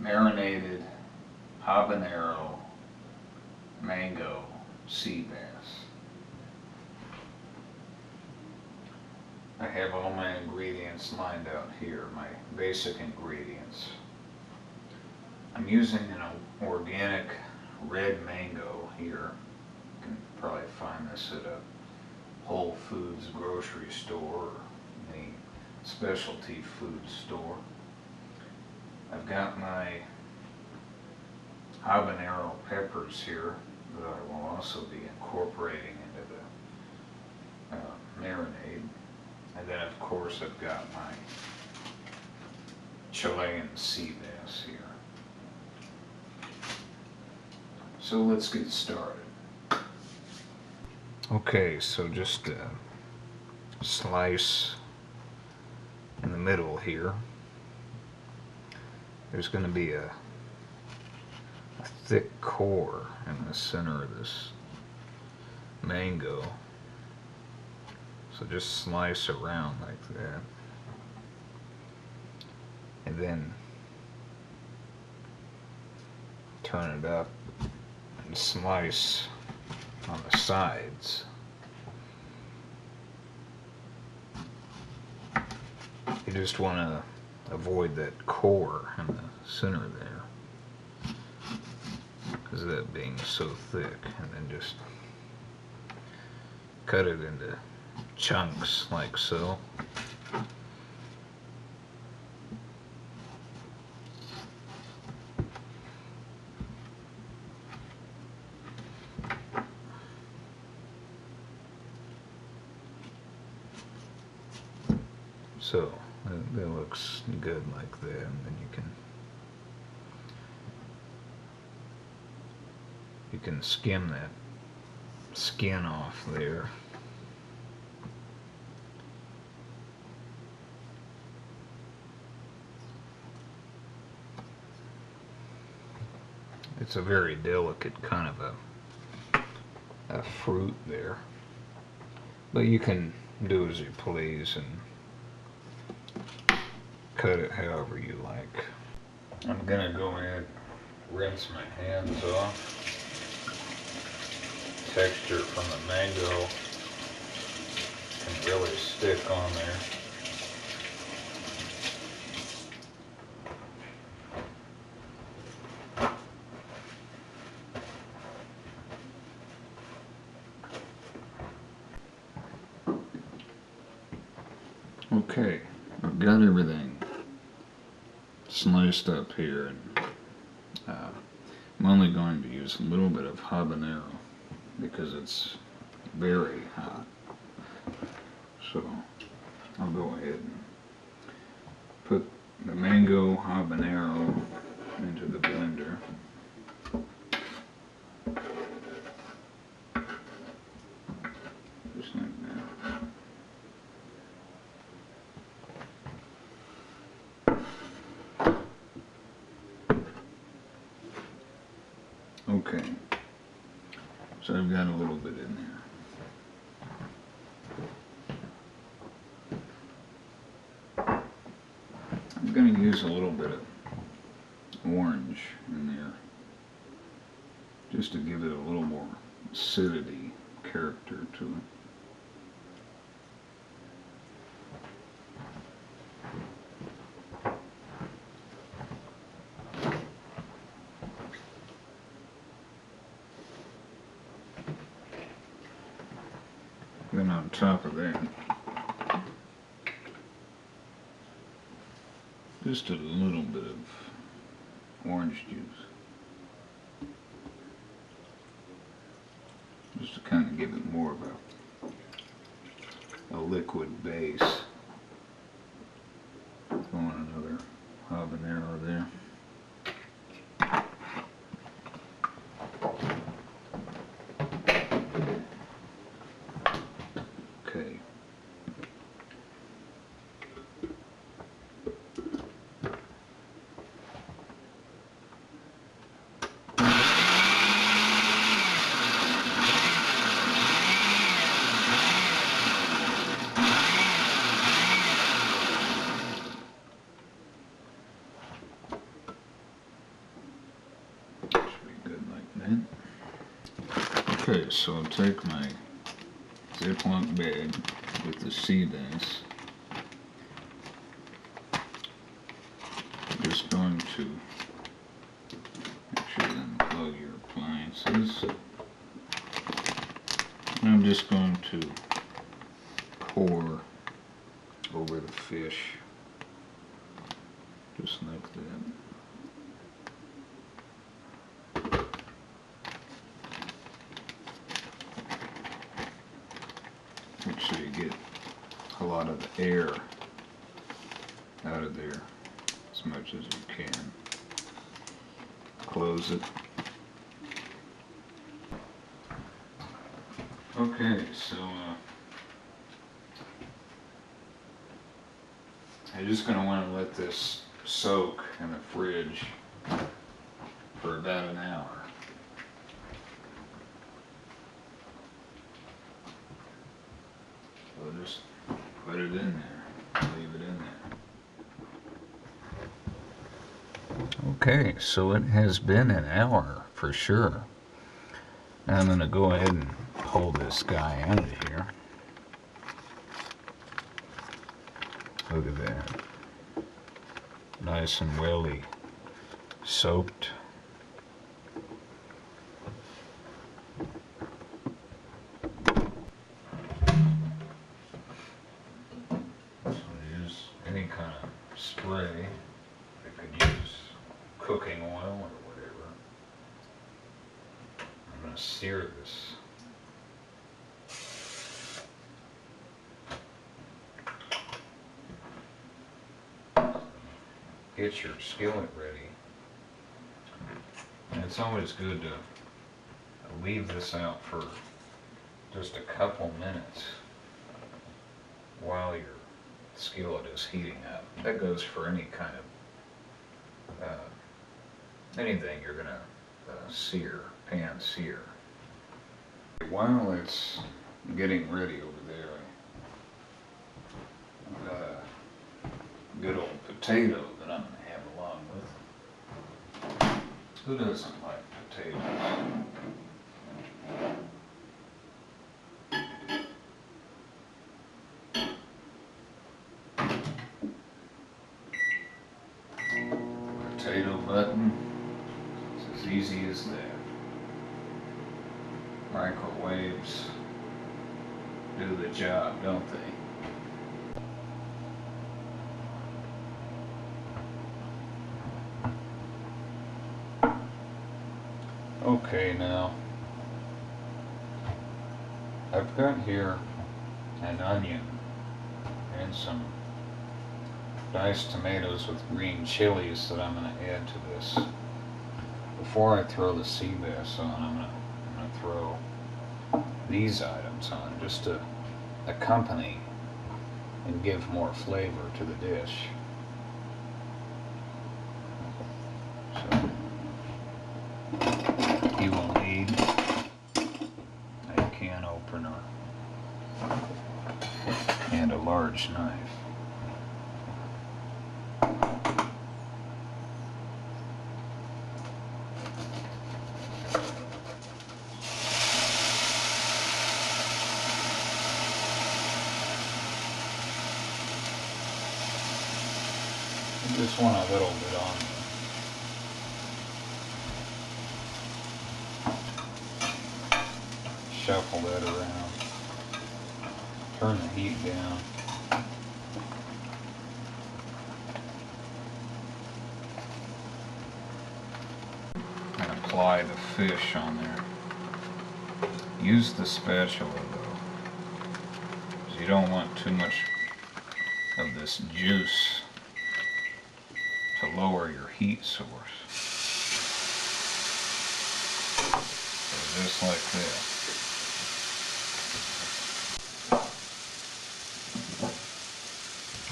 Marinated Habanero Mango Sea Bass. I have all my ingredients lined out here, my basic ingredients. I'm using an organic red mango here. You can probably find this at a Whole Foods grocery store or any specialty food store. I've got my habanero peppers here that I will also be incorporating into the marinade. And then of course I've got my Chilean sea bass here. So let's get started. Okay, so just slice in the middle here. There's going to be a thick core in the center of this mango. So just slice around like that. And then turn it up and slice on the sides. You just want to avoid that core in the center there, because of that being so thick, and then just cut it into chunks like so. So that looks good like that, and then you can skim that skin off there. It's a very delicate kind of a fruit there, but you can do as you please and cut it however you like. I'm gonna go ahead and rinse my hands off. Texture from the mango can really stick on there. Okay, I've got everything sliced up here, and I'm only going to use a little bit of habanero because it's very hot. So I'll go ahead and put the mango habanero into the blender. Just like that. Okay, so I've got a little bit in there. I'm going to use a little bit of orange in there just to give it a little more acidity character to it. Then on top of that, just a little bit of orange juice, just to kind of give it more of a liquid base. Throw in another habanero there. Okay. Then, okay, so I'll take my Ziploc bag with the sea bass. I'm just going to make sure you unplug your appliances. And I'm just going to pour over the fish, just like that. Make sure you get a lot of the air out of there as much as you can. Close it. Okay, so I'm just going to want to let this soak in the fridge for about an hour. So just put it in there, leave it in there. Okay, so it has been an hour for sure. Now I'm going to go ahead and pull this guy out of here. Look at that. Nice and welly soaked. So use any kind of spray. You could use cooking oil or whatever. I'm going to sear this. Get your skillet ready. And it's always good to leave this out for just a couple minutes while your skillet is heating up. That goes for any kind of anything you're gonna sear, pan sear. While it's getting ready over there, I've got a good old potato that I'm gonna have along with. Who doesn't like potatoes? Potato button. It's as easy as that. Microwaves do the job, don't they? Okay, now I've got here an onion and some diced tomatoes with green chilies that I'm going to add to this. Before I throw the sea bass on, I'm going to throw these items on just to accompany and give more flavor to the dish. So you will need a can opener and a large knife. Just want a little bit on there. Shuffle that around. Turn the heat down. And apply the fish on there. Use the spatula though, because you don't want too much of this juice to lower your heat source. So just like that.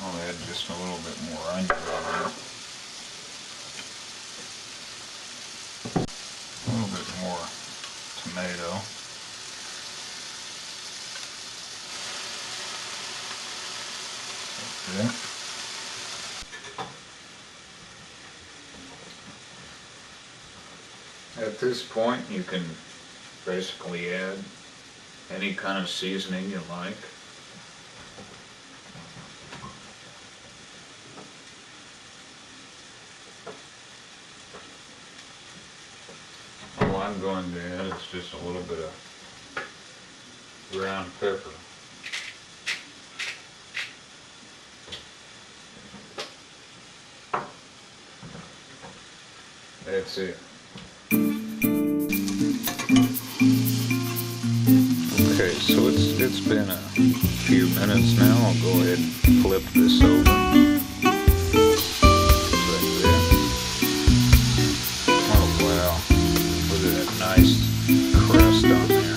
I'll add just a little bit more onion on there. A little bit more tomato. Like that. At this point, you can basically add any kind of seasoning you like. All I'm going to add is just a little bit of ground pepper. That's it. Okay, so it's been a few minutes now. I'll go ahead and flip this over. Like that. Oh wow, look at that nice crust on there.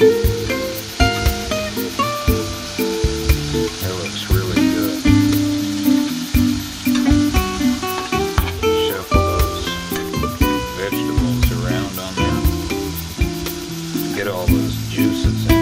That looks really good. Shuffle those vegetables around on there. Get all those juices in.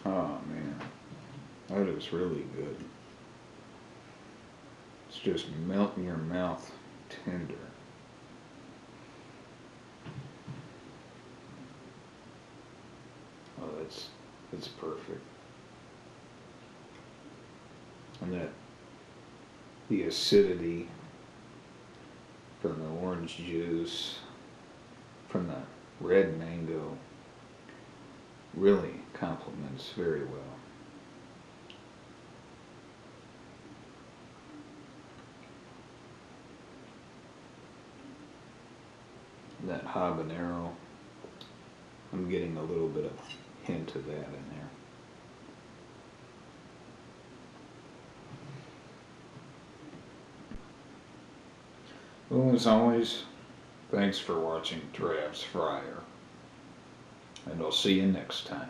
Oh man, that is really good. It's just melt in your mouth tender. Oh, that's perfect. And the acidity from the orange juice, from the red mango, really complements very well. That habanero, I'm getting a little bit of hint of that in there. Well, as always, thanks for watching Trav's Fryer, and I'll see you next time.